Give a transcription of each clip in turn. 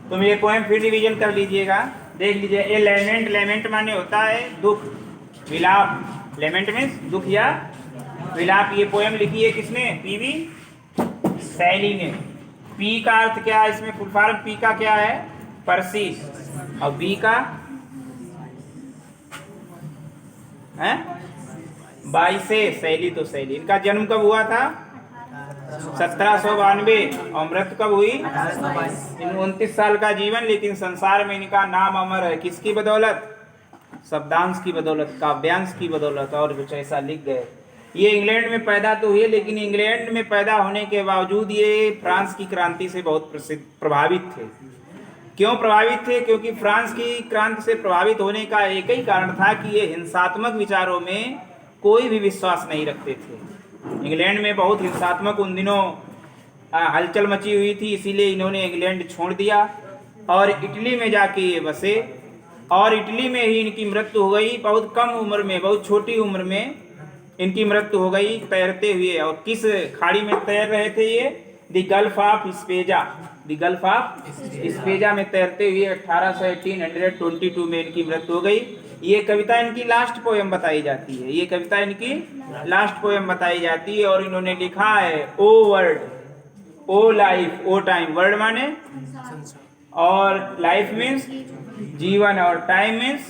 तुम ये पोएम फिर रिवीजन कर लीजिएगा, देख लीजिए। ये लेमेंट, लेमेंट माने होता है दुख, विलाप। लेमेंट मीन्स दुख या विलाप। ये पोएम लिखी है किसने? पीवी शैली ने। पी का अर्थ क्या है इसमें? फुल फॉर्म पी का क्या है? परसीस। और बी का है बाईसे, शैली तो शैली। इनका जन्म कब हुआ था? 1792। और मृत्यु कब हुई? 29 साल का जीवन, लेकिन संसार में इनका नाम अमर है। किसकी बदौलत? शब्दांश की बदौलत, काव्यांश की बदौलत, और कुछ ऐसा लिख गए। ये इंग्लैंड में पैदा तो हुए, लेकिन इंग्लैंड में पैदा होने के बावजूद ये फ्रांस की क्रांति से बहुत प्रभावित थे। क्यों प्रभावित थे? क्योंकि फ्रांस की क्रांति से प्रभावित होने का एक ही कारण था कि ये हिंसात्मक विचारों में कोई भी विश्वास नहीं रखते थे। इंग्लैंड में बहुत हिंसात्मक उन दिनों हलचल मची हुई थी, इसीलिए इन्होंने इंग्लैंड छोड़ दिया और इटली में जाके ये बसे। और इटली में ही इनकी मृत्यु हो गई, बहुत कम उम्र में, बहुत छोटी उम्र में इनकी मृत्यु हो गई तैरते हुए। और किस खाड़ी में तैर रहे थे ये? The Gulf of Spezia. The Gulf of Spezia में तैरते हुए 1822 में इनकी मृत्यु हो गई। ये कविता इनकी लास्ट पोएम बताई जाती है। ये कविता इनकी लास्ट पोएम बताई जाती है। और इन्होंने लिखा है, ओ वर्ल्ड, ओ लाइफ, ओ टाइम। वर्ल्ड माने और लाइफ मीन्स जीवन, और टाइम मीन्स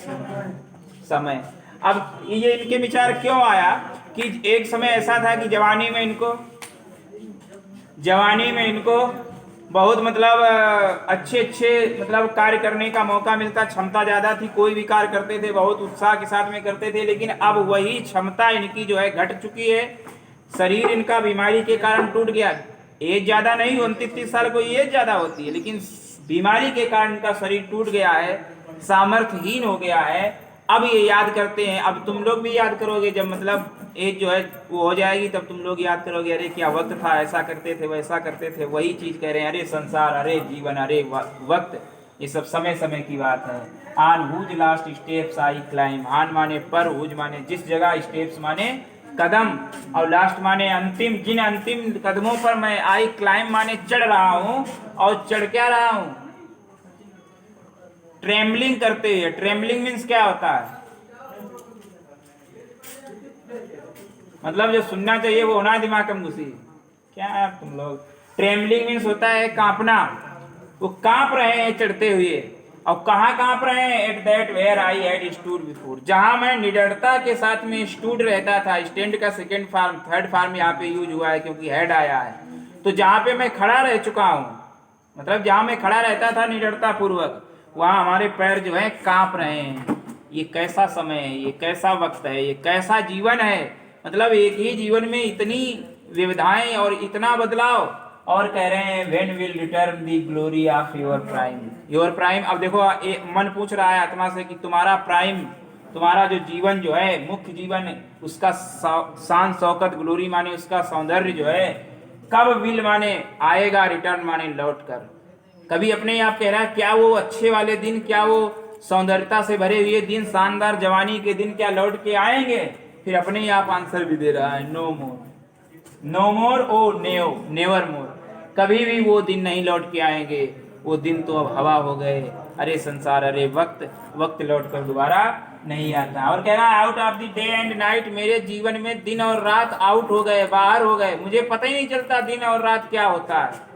समय। अब ये इनके विचार क्यों आया कि एक समय ऐसा था कि जवानी में इनको बहुत मतलब अच्छे मतलब कार्य करने का मौका मिलता, क्षमता ज़्यादा थी, कोई भी कार्य करते थे बहुत उत्साह के साथ में करते थे। लेकिन अब वही क्षमता इनकी जो है घट चुकी है। शरीर इनका बीमारी के कारण टूट गया। एज ज़्यादा नहीं, 29-30 साल को एज ज़्यादा होती है, लेकिन बीमारी के कारण इनका शरीर टूट गया है, सामर्थ्यहीन हो गया है। अब ये याद करते हैं, अब तुम लोग भी याद करोगे, जब मतलब एज जो है वो हो जाएगी, तब तुम लोग याद करोगे, अरे क्या वक्त था, ऐसा करते थे, वैसा करते थे। वही चीज कह रहे हैं, अरे संसार, अरे जीवन, अरे वक्त, ये सब समय समय की बात है। On whose last steps I climb. आन माने पर, हुज माने जिस जगह, स्टेप्स माने कदम, और लास्ट माने अंतिम, जिन अंतिम कदमों पर मैं आई क्लाइम माने चढ़ रहा हूँ। और चढ़ क्या रहा हूँ? ट्रेम्बलिंग करते हुए। ट्रेम्बलिंग मीन्स क्या होता है? मतलब जो सुनना चाहिए वो होना है दिमाग में घुसी। क्या है तुम लोग? ट्रेम्बलिंग मीन्स होता है कांपना। वो कांप रहे हैं चढ़ते हुए। और कहाँ कांप रहे हैं? At that where I had stood before. जहां मैं निडरता के साथ में स्टूड रहता था। स्टैंड का सेकेंड फॉर्म, थर्ड फॉर्म यहाँ पे यूज हुआ है क्योंकि हेड आया है। तो जहां पे मैं खड़ा रह चुका हूँ, मतलब जहां मैं खड़ा रहता था निडरता पूर्वक, वहां हमारे पैर जो है कांप रहे हैं। ये कैसा समय है, ये कैसा वक्त है, ये कैसा जीवन है। मतलब एक ही जीवन में इतनी विविधाएं और इतना बदलाव। और कह रहे हैं, when will return the glory of your prime. Your prime. अब देखो, मन पूछ रहा है आत्मा से कि तुम्हारा प्राइम, तुम्हारा जो जीवन जो है, मुख्य जीवन, उसका शान शौकत, ग्लोरी माने उसका सौंदर्य जो है, कब विल माने आएगा, रिटर्न माने लौट कर। कभी अपने आप कह रहा है, क्या वो अच्छे वाले दिन, क्या वो सौंदर्यता से भरे हुए दिन, शानदार जवानी के दिन क्या लौट के आएंगे? फिर अपने आप आंसर भी दे रहा है, नो मोर, नो मोर, ओ नेवर मोर। कभी भी वो दिन नहीं लौट के आएंगे, वो दिन तो अब हवा हो गए। अरे संसार, अरे वक्त लौट कर दोबारा नहीं आता। और कह रहा है, out of the day and night. मेरे जीवन में दिन और रात आउट हो गए, बाहर हो गए। मुझे पता ही नहीं चलता दिन और रात क्या होता है।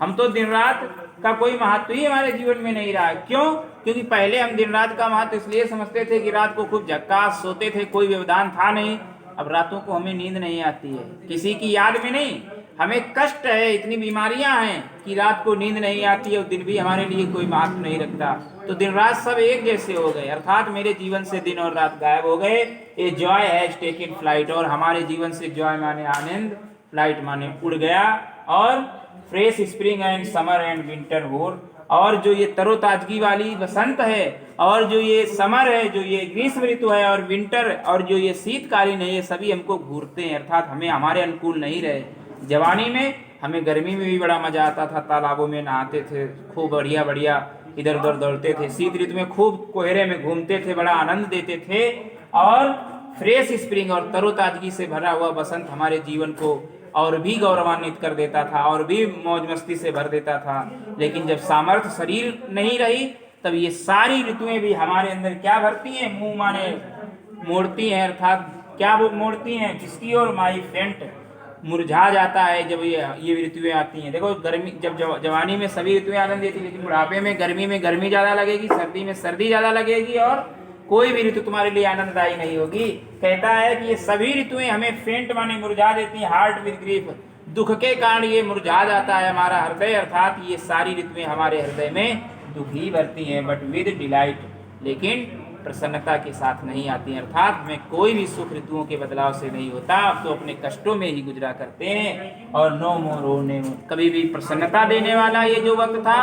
हम तो दिन रात का कोई महत्व ही हमारे जीवन में नहीं रहा। क्यों? क्योंकि पहले हम दिन रात का महत्व इसलिए समझते थे कि रात को खूब झक्कास सोते थे, कोई व्यवधान था नहीं। अब रातों को हमें नींद नहीं आती है, किसी की याद में नहीं, हमें कष्ट है, इतनी बीमारियां हैं कि रात को नींद नहीं आती है। और दिन भी हमारे लिए कोई महत्व नहीं रखता। तो दिन रात सब एक जैसे हो गए, अर्थात मेरे जीवन से दिन और रात गायब हो गए। A joy has taken flight. और हमारे जीवन से जॉय माने आनंद, फ्लाइट माने उड़ गया। और fresh spring and summer and winter होर। और जो ये तरोताजगी वाली बसंत है, और जो ये समर है, जो ये ग्रीष्म ऋतु है, और विंटर, और जो ये शीतकालीन है, ये सभी हमको घूरते हैं, अर्थात हमें हमारे अनुकूल नहीं रहे। जवानी में हमें गर्मी में भी बड़ा मजा आता था, तालाबों में नहाते थे, खूब बढ़िया बढ़िया इधर उधर दौड़ते थे। शीत ऋतु में खूब कोहरे में घूमते थे, बड़ा आनंद देते थे। और फ्रेश स्प्रिंग और तरोताजगी से भरा हुआ बसंत हमारे जीवन को और भी गौरवान्वित कर देता था और भी मौज मस्ती से भर देता था। लेकिन जब सामर्थ्य शरीर नहीं रही तब ये सारी ऋतुएं भी हमारे अंदर क्या भरती हैं, मुंह माने मोड़ती हैं, अर्थात क्या वो मोड़ती हैं, किसकी ओर, माई फेंट, मुरझा जाता है जब ये ऋतुएं आती हैं। देखो गर्मी, जब जवानी में सभी ऋतुएं आनंद देती, लेकिन बुढ़ापे में गर्मी ज़्यादा लगेगी, सर्दी में सर्दी ज़्यादा लगेगी और कोई भी ऋतु तुम्हारे लिए आनंददायी नहीं होगी। कहता है कि ये सभी ऋतुएं हमें फेंट माने मुरझा देती हैं, हार्ट विद ग्रीफ, दुख के कारण ये मुरझा जाता है हमारा हृदय, अर्थात ये सारी ऋतुएं हमारे हृदय में दुख ही भरती हैं, बट विद डिलाइट, लेकिन प्रसन्नता के साथ नहीं आती हैं। अर्थात हमें कोई भी सुख ऋतुओं के बदलाव से नहीं होता, अब तो अपने कष्टों में ही गुजरा करते हैं। और नो मोर रोने, कभी भी प्रसन्नता देने वाला ये जो वक्त था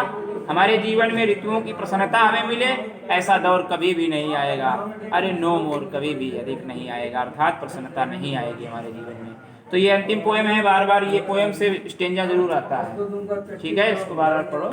हमारे जीवन में, ऋतुओं की प्रसन्नता हमें मिले, ऐसा दौर कभी भी नहीं आएगा। अरे नो मोर, कभी भी अधिक नहीं आएगा, अर्थात प्रसन्नता नहीं आएगी हमारे जीवन में। तो ये अंतिम पोएम है, बार बार ये पोएम से स्टेंजा जरूर आता है, ठीक है, इसको बार बार पढ़ो।